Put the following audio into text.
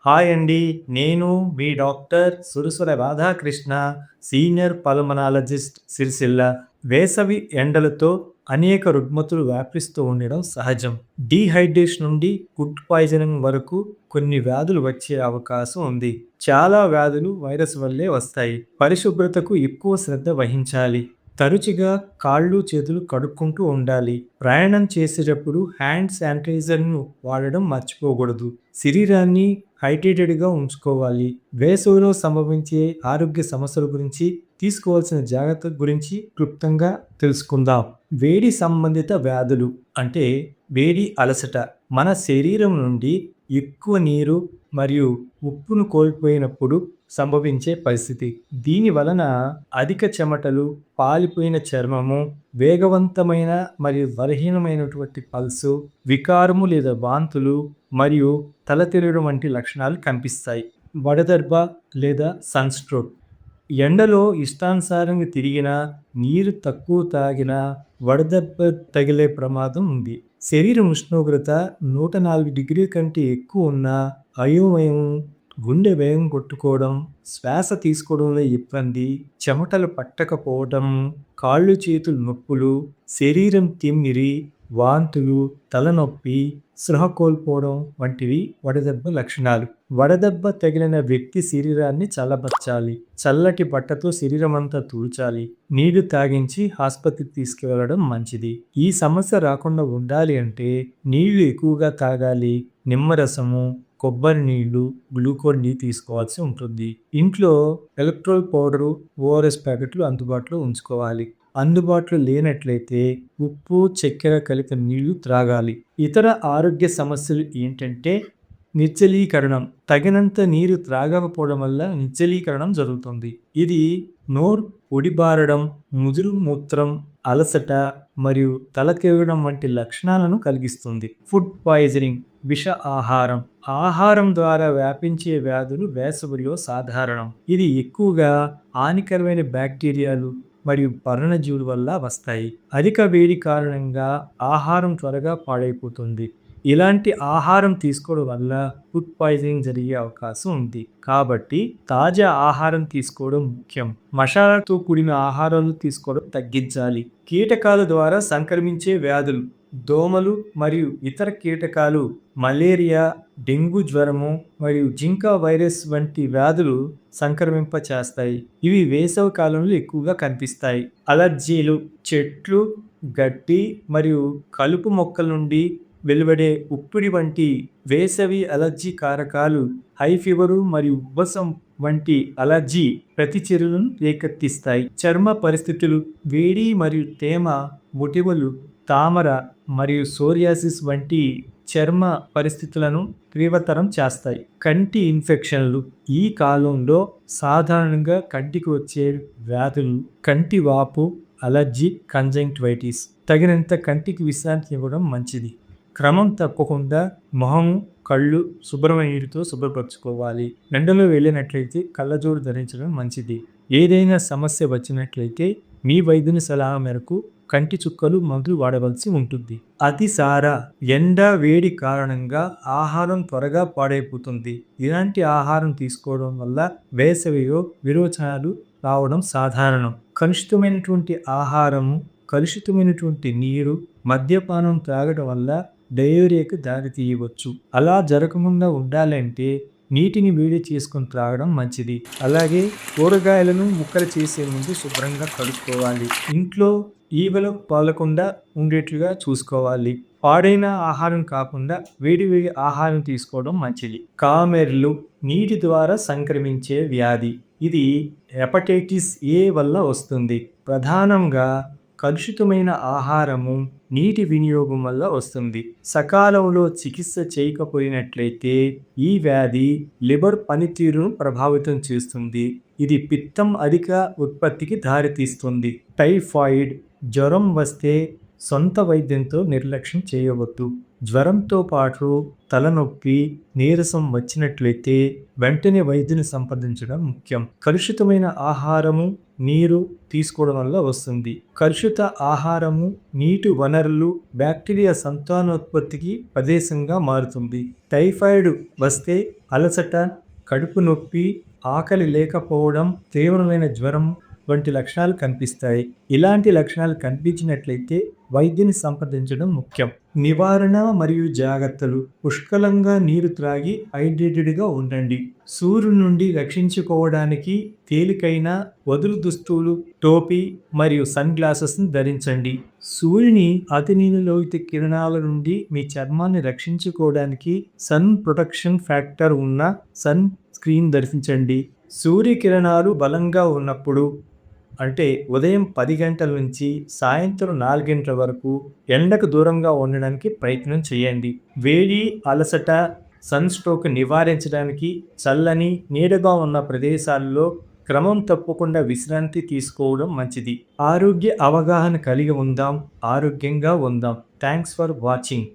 Hi అండి. నేను మీ doctor Surasura Radhakrishna, senior pulmonologist Sircilla. వేసవి ఎండలతో అనేక రుగ్మతులు వ్యాపిస్తూ ఉండడం సహజం. డీహైడ్రేషన్ నుండి ఫుడ్ పాయిజనింగ్ వరకు కొన్ని వ్యాధులు వచ్చే అవకాశం ఉంది. చాలా వ్యాధులు వైరస్ వల్లే వస్తాయి. పరిశుభ్రతకు ఎక్కువ శ్రద్ధ వహించాలి. తరచుగా కాళ్ళు చేతులు కడుక్కుంటూ ఉండాలి. ప్రయాణం చేసేటప్పుడు హ్యాండ్ శానిటైజర్ను వాడడం మర్చిపోకూడదు. శరీరాన్ని హైడ్రేటెడ్గా ఉంచుకోవాలి. వేసవిలో సంభవించే ఆరోగ్య సమస్యల గురించి తీసుకోవాల్సిన జాగ్రత్తల గురించి క్లుప్తంగా తెలుసుకుందాం. వేడి సంబంధిత వ్యాధులు అంటే వేడి అలసట మన శరీరం నుండి ఎక్కువ నీరు మరియు ఉప్పును కోల్పోయినప్పుడు సంభవించే పరిస్థితి. దీని వలన అధిక చెమటలు, పాలిపోయిన చర్మము, వేగవంతమైన మరియు బలహీనమైనటువంటి పల్సు, వికారము లేదా వాంతులు మరియు తల తిరగడం వంటి లక్షణాలు కనిపిస్తాయి. వడదెబ్బ లేదా సన్ స్ట్రోక్ ఎండలో ఇష్టానుసారంగా తిరిగినా, నీరు తక్కువ తాగినా వడదెబ్బ తగిలే ప్రమాదం ఉంది. శరీర ఉష్ణోగ్రత 104 డిగ్రీల కంటే ఎక్కువ ఉన్న అయోమయం, గుండె వేగం కొట్టుకోవడం, శ్వాస తీసుకోవడంలో ఇబ్బంది, చెమటలు పట్టకపోవడం, కాళ్ళు చేతులు నొప్పులు, శరీరం తిమ్మిరి, వాంతులు, తలనొప్పి, స్పృహ కోల్పోవడం వంటివి వడదెబ్బ లక్షణాలు. వడదెబ్బ తగిలిన వ్యక్తి శరీరాన్ని చల్లబరచాలి. చల్లటి బట్టతో శరీరం అంతా తుడచాలి. నీళ్లు తాగించి ఆసుపత్రికి తీసుకువెళ్ళడం మంచిది. ఈ సమస్య రాకుండా ఉండాలి అంటే నీళ్లు ఎక్కువగా తాగాలి. నిమ్మరసము, కొబ్బరి నీళ్లు, గ్లూకోజ్ డి తీసుకోవాల్సి ఉంటుంది. ఇంట్లో ఎలక్ట్రోల్ పౌడరు, ఓఆర్ఎస్ ప్యాకెట్లు అందుబాటులో ఉంచుకోవాలి. అందుబాటులో లేనట్లయితే ఉప్పు, చక్కెర కలిపిన నీళ్లు త్రాగాలి. ఇతర ఆరోగ్య సమస్యలు ఏంటంటే నిర్జలీకరణం. తగినంత నీరు త్రాగకపోవడం వల్ల నిర్జలీకరణం జరుగుతుంది. ఇది నోరు పొడిబారడం, ముదురు మూత్రం, అలసట మరియు తల తిరగడం వంటి లక్షణాలను కలిగిస్తుంది. ఫుడ్ పాయిజనింగ్ విష ఆహారం. ఆహారం ద్వారా వ్యాపించే వ్యాధులు వేసవిలో సాధారణం. ఇది ఎక్కువగా హానికరమైన బ్యాక్టీరియాలు మరియు పర్ణజీవుల వల్ల వస్తాయి. అధిక వేడి కారణంగా ఆహారం త్వరగా పాడైపోతుంది. ఇలాంటి ఆహారం తీసుకోవడం వల్ల ఫుడ్ పాయిజనింగ్ జరిగే అవకాశం ఉంది. కాబట్టి తాజా ఆహారం తీసుకోవడం ముఖ్యం. మసాలాతో కూడిన ఆహారాలు తీసుకోవడం తగ్గించాలి. కీటకాల ద్వారా సంక్రమించే వ్యాధులు. దోమలు మరియు ఇతర కీటకాలు మలేరియా, డెంగ్యూ జ్వరము మరియు జింకా వైరస్ వంటి వ్యాధులు సంక్రమింపచేస్తాయి. ఇవి వేసవి కాలంలో ఎక్కువగా కనిపిస్తాయి. అలర్జీలు. చెట్లు, గడ్డి మరియు కలుపు మొక్కల నుండి వెలువడే ఉప్పిడి వంటి వేసవి అలర్జీ కారకాలు హై ఫీవరు మరియు ఉబ్బసం వంటి అలర్జీ ప్రతిచర్యలను రేకెత్తిస్తాయి. చర్మ పరిస్థితులు. వేడి మరియు తేమ మొటిమలు, తామర మరియు సోరియాసిస్ వంటి చర్మ పరిస్థితులను తీవ్రతరం చేస్తాయి. కంటి ఇన్ఫెక్షన్లు. ఈ కాలంలో సాధారణంగా కంటికి వచ్చే వ్యాధులు కంటి వాపు, అలర్జీ, కంజంక్టివైటిస్. తగినంత కంటికి విశ్రాంతి ఇవ్వడం మంచిది. క్రమం తప్పకుండా మొహం, కళ్ళు శుభ్రమైన నీటితో శుభ్రపరచుకోవాలి. ఎండలో వెళ్ళినట్లయితే కళ్ళజోడు ధరించడం మంచిది. ఏదైనా సమస్య వచ్చినట్లయితే మీ వైద్యుని సలహా మేరకు కంటి చుక్కలు, మందులు వాడవలసి ఉంటుంది. అతిసార. ఎండ, వేడి కారణంగా ఆహారం త్వరగా పాడైపోతుంది. ఇలాంటి ఆహారం తీసుకోవడం వల్ల వేసవిలో విరోచనాలు రావడం సాధారణం. కలుషితమైనటువంటి ఆహారము, కలుషితమైనటువంటి నీరు, మద్యపానం త్రాగడం వల్ల డయేరియాకు దారి తీయవచ్చు. అలా జరగకుండా ఉండాలంటే నీటిని వేడి చేసుకొని త్రాగడం మంచిది. అలాగే కూరగాయలను ముక్కలు చేసే ముందు శుభ్రంగా కడుక్కోవాలి. ఇంట్లో ఈగలు పాలకుండా ఉండేట్లుగా చూసుకోవాలి. పాడైన ఆహారం కాకుండా వేడి వేడి ఆహారం తీసుకోవడం మంచిది. కామెర్లు. నీటి ద్వారా సంక్రమించే వ్యాధి. ఇది హెపటైటిస్ ఏ వల్ల వస్తుంది. ప్రధానంగా కలుషితమైన ఆహారము, నీటి వినియోగం వల్ల వస్తుంది. సకాలంలో చికిత్స చేయకపోయినట్లయితే ఈ వ్యాధి లివర్ పనితీరును ప్రభావితం చేస్తుంది. ఇది పిత్తం అధిక ఉత్పత్తికి దారితీస్తుంది. టైఫాయిడ్. జ్వరం వస్తే సొంత వైద్యంతో నిర్లక్ష్యం చేయవద్దు. జ్వరంతో పాటు తలనొప్పి, నీరసం వచ్చినట్లయితే వెంటనే వైద్యుని సంప్రదించడం ముఖ్యం. కలుషితమైన ఆహారము, నీరు తీసుకోవడం వల్ల వస్తుంది. కలుషిత ఆహారము, నీటి వనరులు బ్యాక్టీరియా సంతానోత్పత్తికి ప్రదేశంగా మారుతుంది. టైఫాయిడ్ వస్తే అలసట, కడుపు నొప్పి, ఆకలి లేకపోవడం, తీవ్రమైన జ్వరం వంటి లక్షణాలు కనిపిస్తాయి. ఇలాంటి లక్షణాలు కనిపించినట్లయితే వైద్యుని సంప్రదించడం ముఖ్యం. నివారణ మరియు జాగ్రత్తలు: పుష్కలంగా నీరు త్రాగి హైడ్రేటెడ్గా ఉండండి. సూర్యుడి నుండి రక్షించుకోవడానికి తేలికైన వదులు దుస్తులు, టోపీ మరియు సన్ గ్లాసెస్ని ధరించండి. సూర్యుని అతినీలలోహిత కిరణాల నుండి మీ చర్మాన్ని రక్షించుకోవడానికి సన్ ప్రొటెక్షన్ ఫ్యాక్టర్ ఉన్న సన్ స్క్రీన్ ధరించండి. సూర్యకిరణాలు బలంగా ఉన్నప్పుడు, అంటే ఉదయం 10 గంటల నుంచి సాయంత్రం 4 గంటల వరకు ఎండకు దూరంగా ఉండడానికి ప్రయత్నం చేయండి. వేడి, అలసట, సన్ స్ట్రోక్ నివారించడానికి చల్లని, నీడగా ఉన్న ప్రదేశాల్లో క్రమం తప్పకుండా విశ్రాంతి తీసుకోవడం మంచిది. ఆరోగ్య అవగాహన కలిగి ఉందాం, ఆరోగ్యంగా ఉందాం. Thanks for watching.